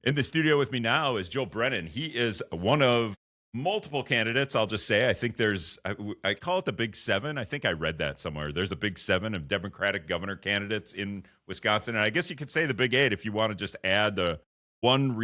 In the studio with me now is Joe Brennan. He is one of multiple candidates, I'll just say. I think I call it the Big Seven. I think I read that somewhere. There's a Big Seven of Democratic governor candidates in Wisconsin. And I guess you could say the Big Eight if you want to just add the one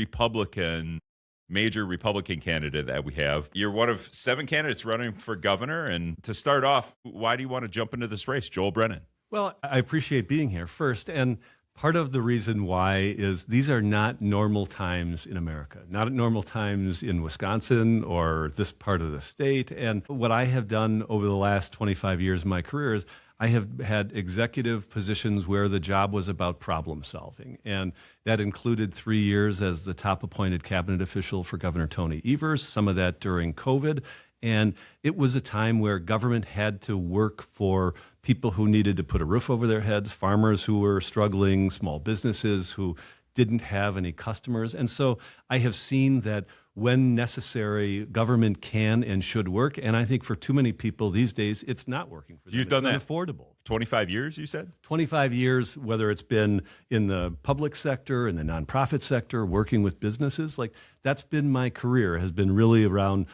major Republican candidate that we have. You're one of seven candidates running for governor. And to start off, why do you want to jump into this race, Joel Brennan? Well, I appreciate being here first. And part of the reason why is these are not normal times in America, not normal times in Wisconsin or this part of the state. And what I have done over the last 25 years of my career is I have had executive positions where the job was about problem solving. And that included 3 years as the top appointed cabinet official for Governor Tony Evers, some of that during COVID. And it was a time where government had to work for people who needed to put a roof over their heads, farmers who were struggling, small businesses who didn't have any customers. And so I have seen that when necessary, government can and should work. And I think for too many people these days, it's not working for them. You've done that. It's unaffordable. 25 years, you said? 25 years, whether it's been in the public sector, in the nonprofit sector, working with businesses, like that's been my career, has been really around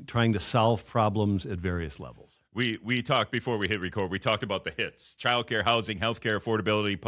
trying to solve problems at various levels. We talked before we hit record. We talked about the hits: childcare, housing, healthcare, affordability,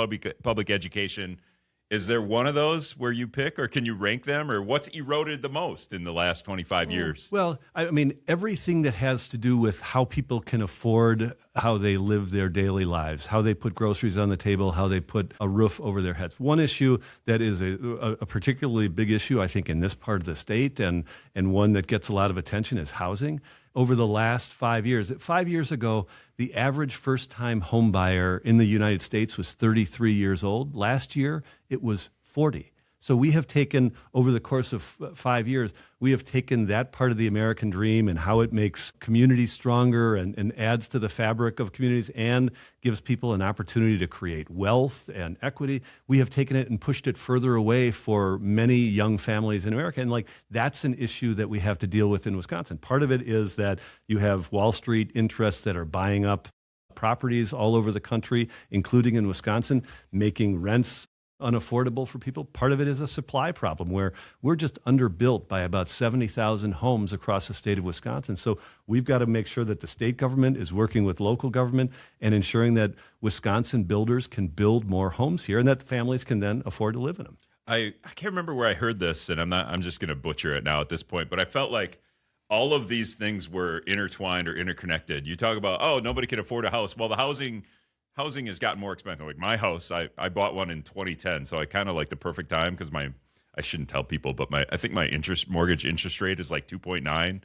public education. Is there one of those where you pick, or can you rank them, or what's eroded the most in the last 25 years? Well, I mean, everything that has to do with how people can afford how they live their daily lives, how they put groceries on the table, how they put a roof over their heads. One issue that is a particularly big issue, I think, in this part of the state, and one that gets a lot of attention is housing. Over the last 5 years, 5 years ago, the average first-time home buyer in the United States was 33 years old. Last year, it was 40. So we have taken, over the course of 5 years, we have taken that part of the American dream and how it makes communities stronger and adds to the fabric of communities and gives people an opportunity to create wealth and equity. We have taken it and pushed it further away for many young families in America. And that's an issue that we have to deal with in Wisconsin. Part of it is that you have Wall Street interests that are buying up properties all over the country, including in Wisconsin, making rents unaffordable for people. Part of it is a supply problem where we're just underbuilt by about 70,000 homes across the state of Wisconsin. So we've got to make sure that the state government is working with local government and ensuring that Wisconsin builders can build more homes here and that families can then afford to live in them. I can't remember where I heard this, and I'm just going to butcher it now at this point, but I felt like all of these things were intertwined or interconnected. You talk about, oh, nobody can afford a house. Well, the housing has gotten more expensive. Like my house, I bought one in 2010, so I kind of like the perfect time because I shouldn't tell people, but I think my mortgage interest rate is like 2.9,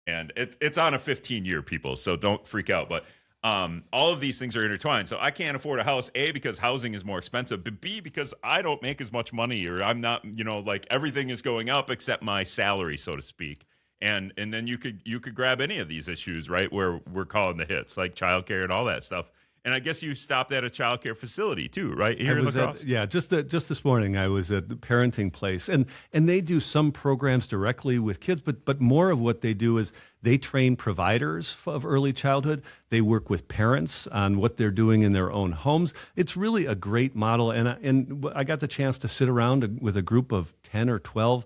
and it's on a 15-year, people, so don't freak out. But all of these things are intertwined. So I can't afford a house, A, because housing is more expensive, but B, because I don't make as much money, or I'm not, like everything is going up except my salary, so to speak. And then you could grab any of these issues, right, where we're calling the hits, like childcare and all that stuff. And I guess you stopped at a childcare facility too, right? Here in La Crosse? Yeah, just this morning I was at the parenting place, and they do some programs directly with kids, but more of what they do is they train providers of early childhood. They work with parents on what they're doing in their own homes. It's really a great model, and I got the chance to sit around with a group of 10 or 12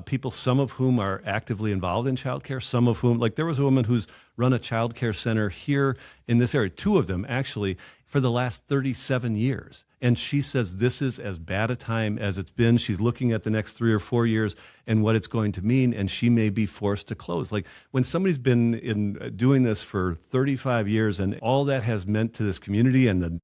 people, some of whom are actively involved in childcare, some of whom, like there was a woman who's run a childcare center here in this area, two of them actually, for the last 37 years. And she says this is as bad a time as it's been. She's looking at the next 3 or 4 years and what it's going to mean, and she may be forced to close. Like when somebody's been doing this for 35 years and all that has meant to this community and the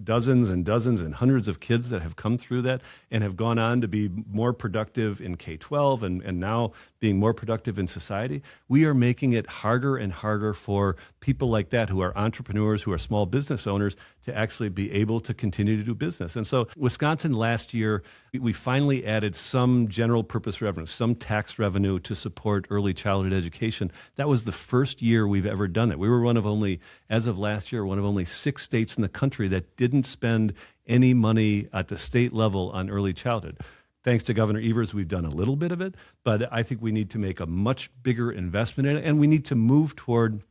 dozens and dozens and hundreds of kids that have come through that and have gone on to be more productive in K-12 and now being more productive in society, we are making it harder and harder for people like that who are entrepreneurs, who are small business owners, to actually be able to continue to do business. And so Wisconsin last year, we finally added some general purpose revenue, some tax revenue to support early childhood education. That was the first year we've ever done it. We were one of only, as of last year, one of only 6 states in the country that didn't spend any money at the state level on early childhood. Thanks to Governor Evers, we've done a little bit of it, but I think we need to make a much bigger investment in it, and we need to move toward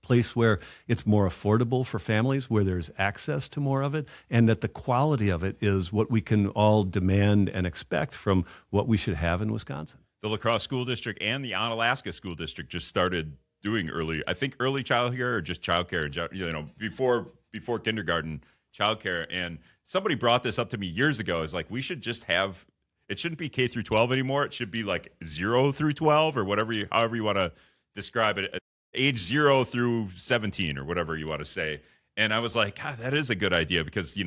place where it's more affordable for families, where there's access to more of it, and that the quality of it is what we can all demand and expect from what we should have in Wisconsin. The La Crosse School District and the Onalaska School District just started doing early childcare or just childcare, before kindergarten childcare. And somebody brought this up to me years ago. Is like, we should just have, it shouldn't be K through 12 anymore. It should be like 0 through 12 or however you want to describe it, age 0 through 17 or whatever you want to say. And I was like, God, that is a good idea because, should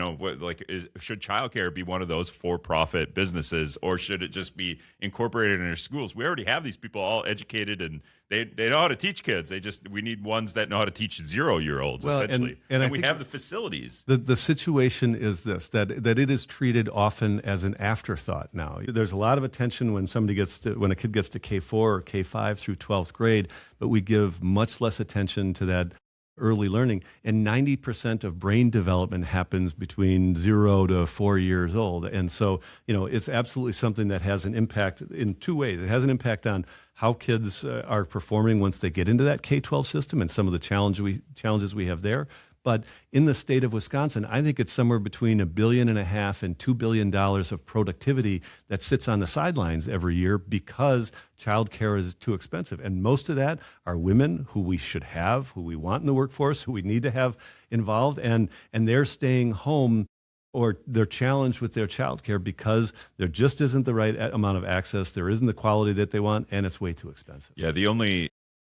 childcare be one of those for-profit businesses or should it just be incorporated in our schools? We already have these people all educated and they know how to teach kids. We need ones that know how to teach 0-year-olds, essentially. And we have the facilities. The situation is this, that it is treated often as an afterthought now. There's a lot of attention when a kid gets to K4 or K5 through 12th grade, but we give much less attention to that early learning, and 90% of brain development happens between 0 to 4 years old. And so, it's absolutely something that has an impact in two ways. It has an impact on how kids are performing once they get into that K-12 system and some of the challenges we have there. But in the state of Wisconsin, I think it's somewhere between $1.5 billion and $2 billion of productivity that sits on the sidelines every year because childcare is too expensive. And most of that are women who we should have, who we want in the workforce, who we need to have involved, and they're staying home or they're challenged with their childcare because there just isn't the right amount of access, there isn't the quality that they want, and it's way too expensive. Yeah,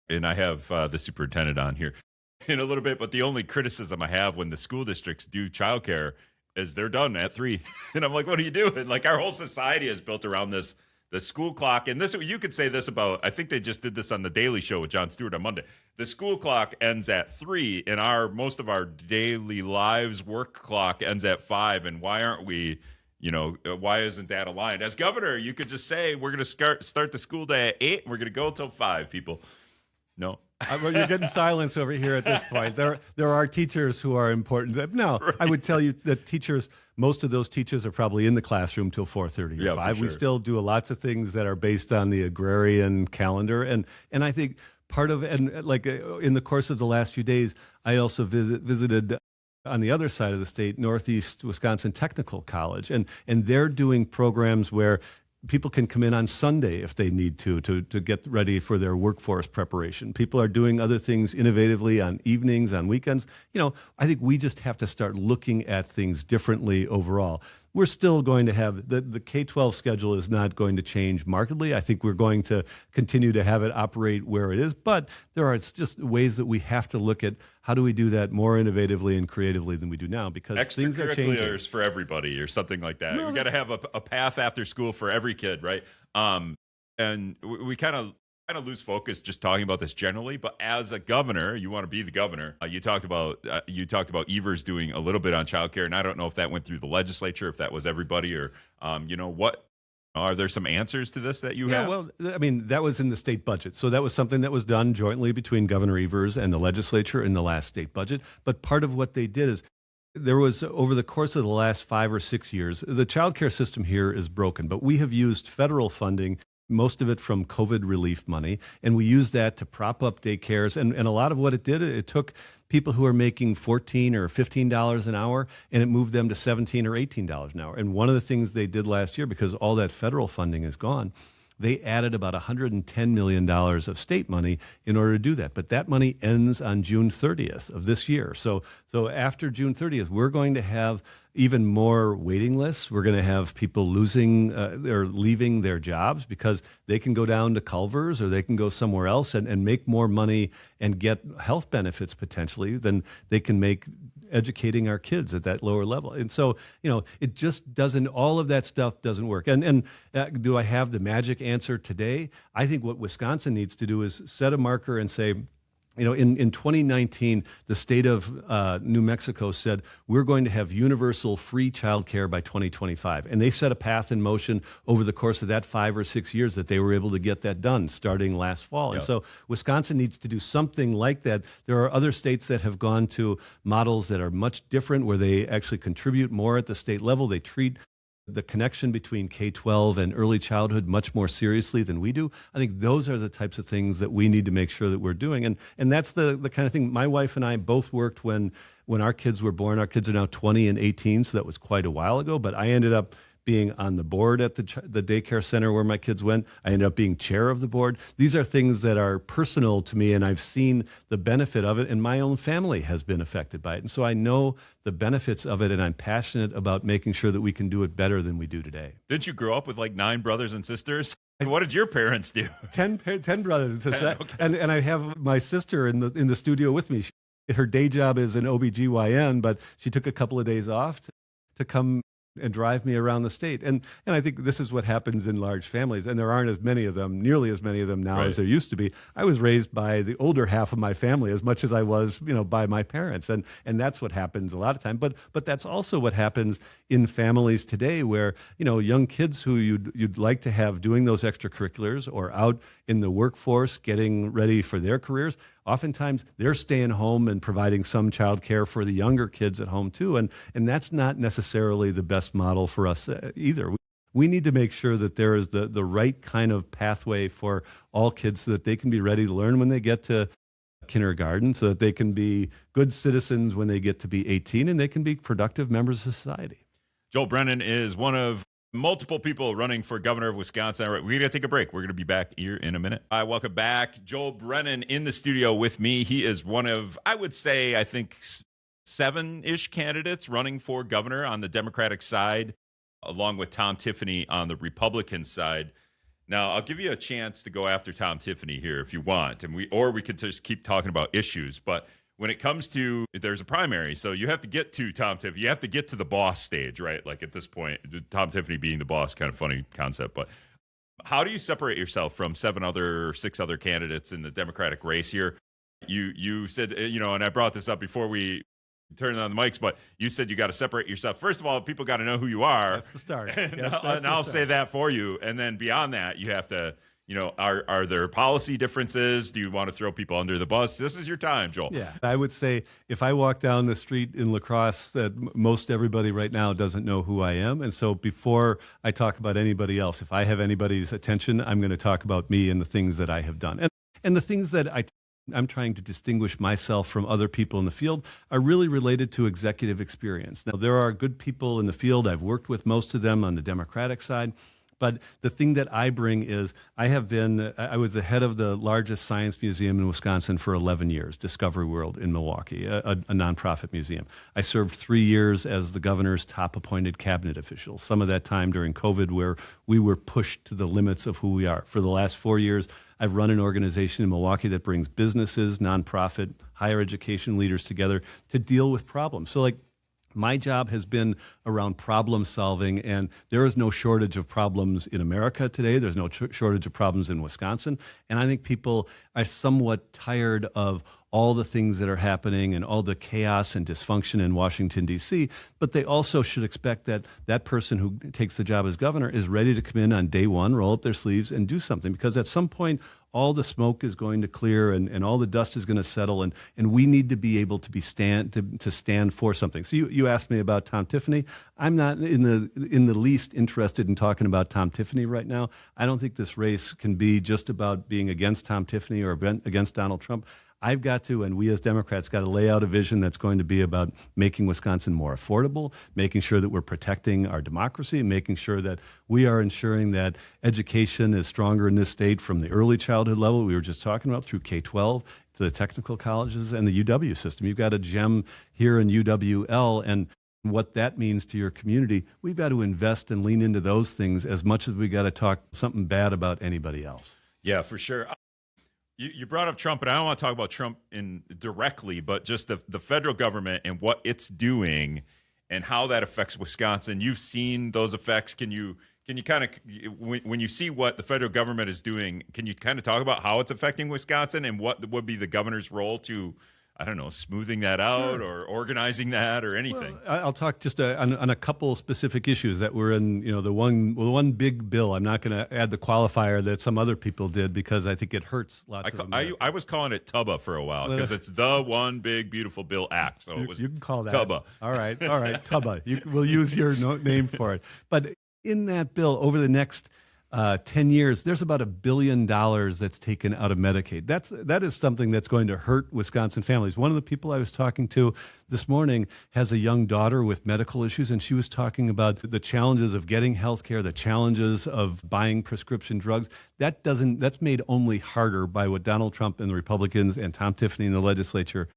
and I have the superintendent on here in a little bit, but the only criticism I have when the school districts do childcare is they're done at 3. And I'm like, what are you doing? Like, our whole society is built around the school clock. And this, you could say this about, I think they just did this on the Daily Show with Jon Stewart on Monday. The school clock ends at 3 and most of our daily lives work clock ends at 5. And why aren't we, why isn't that aligned? As governor, you could just say, we're going to start the school day at 8. And we're going to go until 5, people. No. Well, you're getting silence over here at this point. There are teachers who are important. No, right. I would tell you that most of those teachers are probably in the classroom till 4:30 or 5. Sure. We still do lots of things that are based on the agrarian calendar, and I think part of in the course of the last few days, I also visited on the other side of the state, Northeast Wisconsin Technical College, and they're doing programs where people can come in on Sunday if they need to get ready for their workforce preparation. People are doing other things innovatively on evenings, on weekends. I think we just have to start looking at things differently overall. We're still going to have the K-12 schedule is not going to change markedly. I think we're going to continue to have it operate where it is, but there are just ways that we have to look at how do we do that more innovatively and creatively than we do now because things are changing. Extracurriculars for everybody or something like that. We got to have a path after school for every kid, right? And we kind of lose focus just talking about this generally, but as a governor, you want to be the governor. You talked about Evers doing a little bit on childcare, and I don't know if that went through the legislature, if that was everybody, or what. Are there some answers to this that you have? Yeah, well, I mean, that was in the state budget. So that was something that was done jointly between Governor Evers and the legislature in the last state budget. But part of what they did is there was, over the course of the last 5 or 6 years, the childcare system here is broken, but we have used federal funding, most of it from COVID relief money, and we used that to prop up daycares. And a lot of what it did, it took people who are making $14 or $15 an hour, and it moved them to $17 or $18 an hour. And one of the things they did last year, because all that federal funding is gone, they added about $110 million of state money in order to do that. But that money ends on June 30th of this year. So after June 30th, we're going to have even more waiting lists. We're going to have people losing or leaving their jobs because they can go down to Culver's or they can go somewhere else and make more money and get health benefits potentially than they can make educating our kids at that lower level. And so, it just doesn't, all of that stuff doesn't work. And do I have the magic answer today? I think what Wisconsin needs to do is set a marker and say, in 2019, the state of New Mexico said, we're going to have universal free childcare by 2025. And they set a path in motion over the course of that 5 or 6 years that they were able to get that done starting last fall. Yep. And so Wisconsin needs to do something like that. There are other states that have gone to models that are much different, where they actually contribute more at the state level. They treat the connection between K-12 and early childhood much more seriously than we do. I think those are the types of things that we need to make sure that we're doing. And that's the kind of thing my wife and I both worked when our kids were born. Our kids are now 20 and 18, so that was quite a while ago. But I ended up being on the board at the daycare center where my kids went. I ended up being chair of the board. These are things that are personal to me, and I've seen the benefit of it, and my own family has been affected by it. And so I know the benefits of it, and I'm passionate about making sure that we can do it better than we do today. Didn't you grow up with like 9 brothers and sisters? What did your parents do? 10 brothers and sisters. 10, okay. And I have my sister in the studio with me. Her day job is an OBGYN, but she took a couple of days off to come and drive me around the state. And I think this is what happens in large families. And there aren't nearly as many of them now as there used to be. I was raised by the older half of my family as much as I was, by my parents. And that's what happens a lot of time. But that's also what happens in families today where, young kids who you'd like to have doing those extracurriculars or out in the workforce getting ready for their careers, oftentimes they're staying home and providing some child care for the younger kids at home too. And that's not necessarily the best model for us either. We need to make sure that there is the right kind of pathway for all kids so that they can be ready to learn when they get to kindergarten, so that they can be good citizens when they get to be 18 and they can be productive members of society. Joel Brennan is one of multiple people running for governor of Wisconsin. All right, we're going to take a break. We're going to be back here in a minute. I welcome back Joel Brennan in the studio with me. He is one of, I would say, I think 7-ish candidates running for governor on the Democratic side, along with Tom Tiffany on the Republican side. Now, I'll give you a chance to go after Tom Tiffany here if you want, and we could just keep talking about issues. But when it comes to, there's a primary, so you have to get to Tom Tiffany. You have to get to the boss stage, right? Like at this point, Tom Tiffany being the boss, kind of funny concept. But how do you separate yourself from 6 other candidates in the Democratic race here? You said, and I brought this up before we turned on the mics, but you said you got to separate yourself. First of all, people got to know who you are. That's the start. And I'll say that for you. And then beyond that, you have to, are there policy differences? Do you want to throw people under the bus? This is your time, Joel. Yeah, I would say if I walk down the street in La Crosse, that most everybody right now doesn't know who I am. And so before I talk about anybody else, if I have anybody's attention, I'm going to talk about me and the things that I have done. And the things that I'm trying to distinguish myself from other people in the field are really related to executive experience. Now, there are good people in the field. I've worked with most of them on the Democratic side. But the thing that I bring is I was the head of the largest science museum in Wisconsin for 11 years, Discovery World in Milwaukee, a nonprofit museum. I served 3 years as the governor's top appointed cabinet official, some of that time during COVID where we were pushed to the limits of who we are. For the last 4 years, I've run an organization in Milwaukee that brings businesses, nonprofit, higher education leaders together to deal with problems. So my job has been around problem solving, and there is no shortage of problems in America today. There's no shortage of problems in Wisconsin. And I think people are somewhat tired of all the things that are happening and all the chaos and dysfunction in Washington, D.C., but they also should expect that that person who takes the job as governor is ready to come in on day one, roll up their sleeves, and do something. Because at some point, all the smoke is going to clear and all the dust is going to settle, and we need to be able to stand for something. So you asked me about Tom Tiffany. I'm not in the least interested in talking about Tom Tiffany right now. I don't think this race can be just about being against Tom Tiffany or against Donald Trump. I've got to, and we as Democrats got to lay out a vision that's going to be about making Wisconsin more affordable, making sure that we're protecting our democracy, making sure that we are ensuring that education is stronger in this state from the early childhood level we were just talking about through K-12 to the technical colleges and the UW system. You've got a gem here in UWL, and what that means to your community, we've got to invest and lean into those things as much as we got to talk something bad about anybody else. Yeah, for sure. You brought up Trump, and I don't want to talk about Trump directly, but just the federal government and what it's doing and how that affects Wisconsin. You've seen those effects. Can you kind of, when you see what the federal government is doing, can you kind of talk about how it's affecting Wisconsin and what would be the governor's role to, I don't know, smoothing that out or organizing that or anything? Well, I'll talk just on a couple specific issues that were in the one big bill. I'm not going to add the qualifier that some other people did because I think it hurts lots of them. I was calling it TUBA for a while because it's the One Big Beautiful Bill Act. So it was you can call that TUBA. All right, TUBA. We'll use your name for it. But In that bill, over the next 10 years, there's about $1 billion that's taken out of Medicaid. That is something that's going to hurt Wisconsin families. One of the people I was talking to this morning has a young daughter with medical issues, and she was talking about the challenges of getting health care, the challenges of buying prescription drugs. That's made only harder by what Donald Trump and the Republicans and Tom Tiffany in the legislature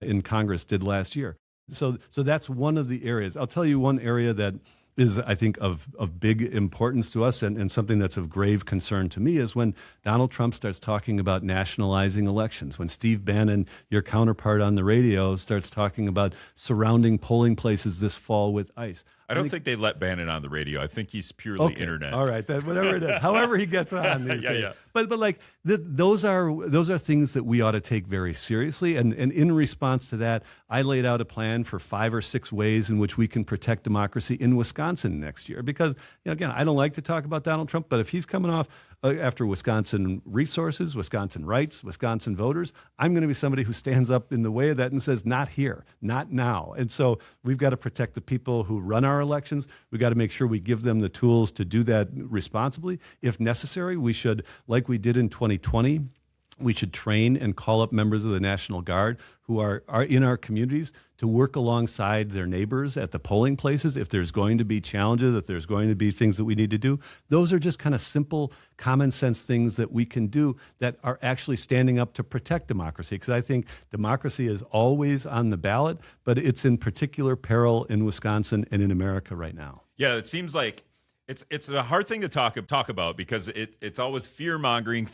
in Congress did last year. So that's one of the areas. I'll tell you one area that is, I think, of big importance to us and something that's of grave concern to me is when Donald Trump starts talking about nationalizing elections, when Steve Bannon, your counterpart on the radio, starts talking about surrounding polling places this fall with ICE. I don't think they let Bannon on the radio. I think he's purely internet. All right, whatever it is, however he gets on these days. Yeah. But like those are things that we ought to take very seriously. And in response to that, I laid out a plan for 5 or 6 ways in which we can protect democracy in Wisconsin next year. Because again, I don't like to talk about Donald Trump, but if he's coming off after Wisconsin resources, Wisconsin rights, Wisconsin voters, I'm going to be somebody who stands up in the way of that and says, not here, not now. And so we've got to protect the people who run our elections. We've got to make sure we give them the tools to do that responsibly. If necessary, we should, like we did in 2020, we should train and call up members of the National Guard who are in our communities to work alongside their neighbors at the polling places if there's going to be challenges, if there's going to be things that we need to do. Those are just kind of simple, common sense things that we can do that are actually standing up to protect democracy. Because I think democracy is always on the ballot, but it's in particular peril in Wisconsin and in America right now. Yeah, it seems like it's a hard thing to talk about because it's always fear-mongering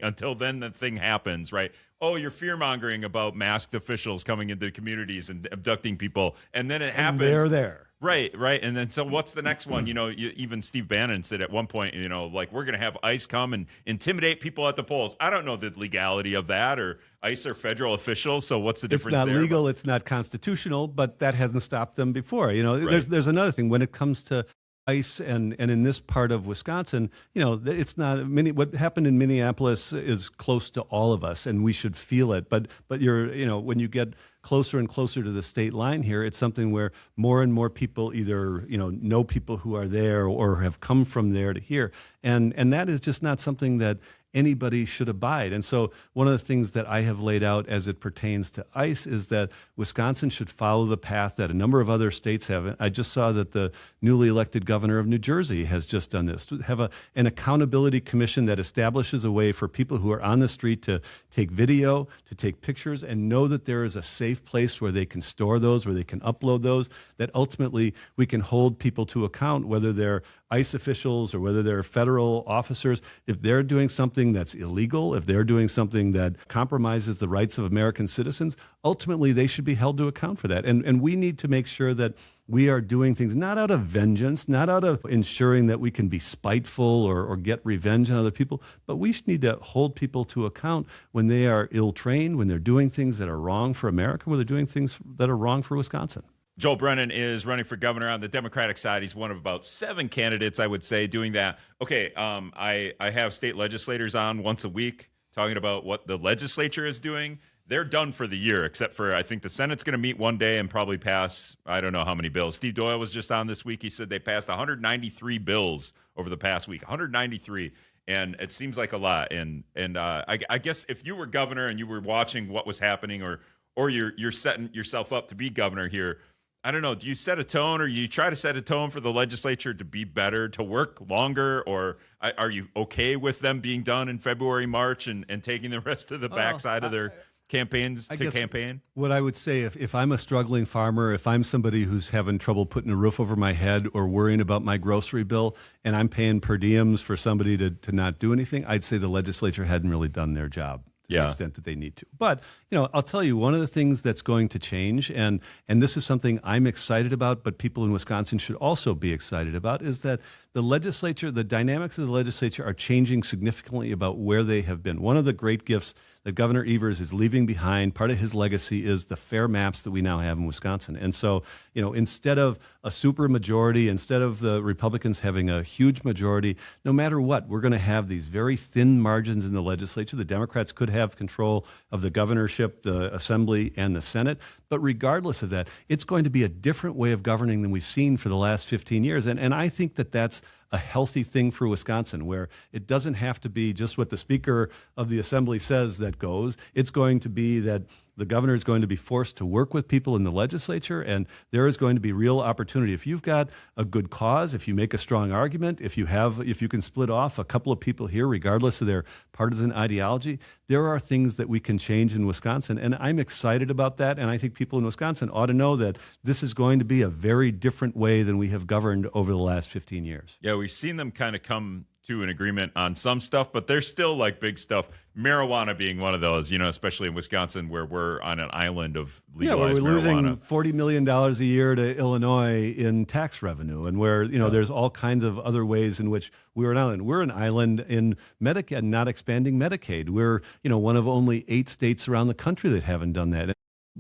until then the thing happens, right? Oh, you're fear-mongering about masked officials coming into communities and abducting people, and then it happens. And they're there. Right. And then so what's the next one? Even Steve Bannon said at one point, like we're going to have ICE come and intimidate people at the polls. I don't know the legality of that, or ICE are federal officials. So what's the difference there? It's not legal. It's not constitutional, but that hasn't stopped them before. Right. There's another thing when it comes to ICE and in this part of Wisconsin, it's not what happened in Minneapolis is close to all of us and we should feel it. But when you get closer and closer to the state line here, it's something where more and more people either, know people who are there or have come from there to here. And that is just not something that anybody should abide. And so one of the things that I have laid out as it pertains to ICE is that Wisconsin should follow the path that a number of other states have. I just saw that the newly elected governor of New Jersey has just done this, to have an accountability commission that establishes a way for people who are on the street to take video, to take pictures, and know that there is a safe place where they can store those, where they can upload those, that ultimately we can hold people to account, whether they're ICE officials or whether they're federal officers. If they're doing something that's illegal, if they're doing something that compromises the rights of American citizens, ultimately they should be held to account for that. And we need to make sure that we are doing things not out of vengeance, not out of ensuring that we can be spiteful or get revenge on other people, but we need to hold people to account when they are ill-trained, when they're doing things that are wrong for America, when they're doing things that are wrong for Wisconsin. Joel Brennan is running for governor on the Democratic side. He's one of about 7 candidates, I would say, doing that. Okay, I have state legislators on once a week talking about what the legislature is doing. They're done for the year, except for I think the Senate's going to meet one day and probably pass, I don't know how many bills. Steve Doyle was just on this week. He said they passed 193 bills over the past week, 193. And it seems like a lot. And I guess if you were governor and you were watching what was happening or you're setting yourself up to be governor here, I don't know, do you set a tone or you try to set a tone for the legislature to be better, to work longer, or are you okay with them being done in February, March and taking the rest of the backside of their campaigns to campaign? What I would say, if I'm a struggling farmer, if I'm somebody who's having trouble putting a roof over my head or worrying about my grocery bill and I'm paying per diems for somebody to not do anything, I'd say the legislature hadn't really done their job. To the extent that they need to. But, I'll tell you, one of the things that's going to change, and this is something I'm excited about, but people in Wisconsin should also be excited about, is that the legislature, the dynamics of the legislature are changing significantly about where they have been. One of the great gifts that Governor Evers is leaving behind. Part of his legacy is the fair maps that we now have in Wisconsin. And so, instead of a super majority, instead of the Republicans having a huge majority, no matter what, we're going to have these very thin margins in the legislature. The Democrats could have control of the governorship, the Assembly, and the Senate. But regardless of that, it's going to be a different way of governing than we've seen for the last 15 years. And I think that that's a healthy thing for Wisconsin, where it doesn't have to be just what the Speaker of the Assembly says that goes. It's going to be that the governor is going to be forced to work with people in the legislature, and there is going to be real opportunity. If you've got a good cause, if you make a strong argument, if you can split off a couple of people here, regardless of their partisan ideology, there are things that we can change in Wisconsin. And I'm excited about that. And I think people in Wisconsin ought to know that this is going to be a very different way than we have governed over the last 15 years. Yeah, we've seen them kind of come to an agreement on some stuff, but there's still like big stuff. Marijuana being one of those, especially in Wisconsin, where we're on an island of legalized we're marijuana. losing $40 million a year to Illinois in tax revenue, and where there's all kinds of other ways in which we're an island. We're an island in Medicaid, not expanding Medicaid. We're one of only 8 states around the country that haven't done that.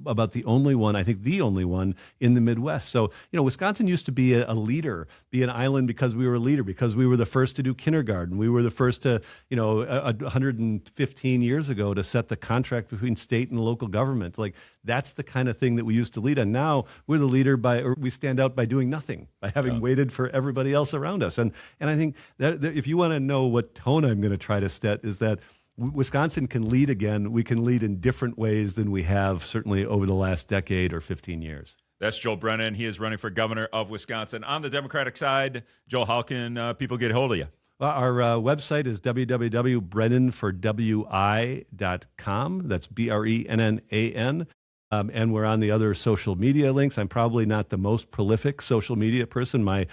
About the only one, I think the only one in the Midwest. So, Wisconsin used to be a leader, be an island because we were a leader, because we were the first to do kindergarten. We were the first to, 115 years ago to set the contract between state and local government. Like, that's the kind of thing that we used to lead on. Now we're the leader we stand out by doing nothing, by having waited for everybody else around us. And I think that if you want to know what tone I'm going to try to set, is that Wisconsin can lead again. We can lead in different ways than we have certainly over the last decade or 15 years. That's Joel Brennan. He is running for governor of Wisconsin. On the Democratic side, Joel, how can people get a hold of you? Well, our website is www.brennanforwi.com. That's BRENNAN. And we're on the other social media links. I'm probably not the most prolific social media person. My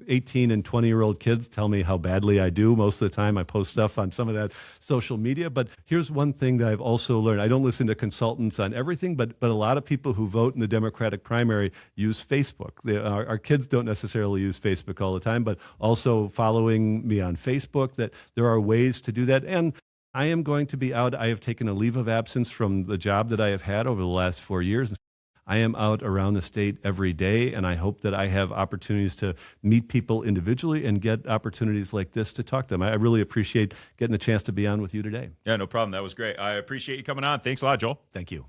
18 and 20-year-old kids tell me how badly I do. Most of the time I post stuff on some of that social media. But here's one thing that I've also learned. I don't listen to consultants on everything, but a lot of people who vote in the Democratic primary use Facebook. Our kids don't necessarily use Facebook all the time, but also following me on Facebook, that there are ways to do that. And I am going to be out. I have taken a leave of absence from the job that I have had over the last 4 years. I am out around the state every day, and I hope that I have opportunities to meet people individually and get opportunities like this to talk to them. I really appreciate getting the chance to be on with you today. Yeah, no problem. That was great. I appreciate you coming on. Thanks a lot, Joel. Thank you.